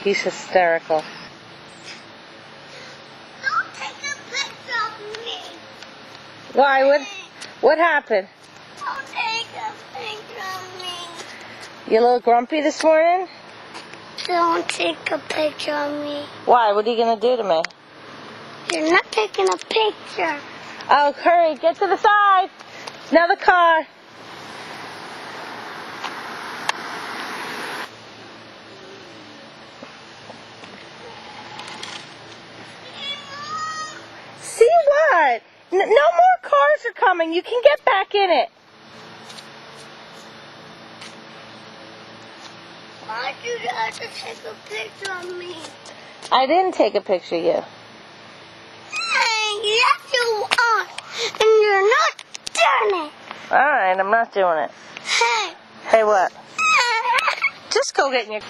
He's hysterical. Don't take a picture of me. Why? What happened? Don't take a picture of me. You a little grumpy this morning? Don't take a picture of me. Why? What are you going to do to me? You're not taking a picture. Oh, hurry, get to the side. Another car. See what? No more cars are coming. You can get back in it. Why'd you have to take a picture of me? I didn't take a picture of you. Hey, yes you are. And you're not doing it. All right, I'm not doing it. Hey. Hey, what? Just go get in your...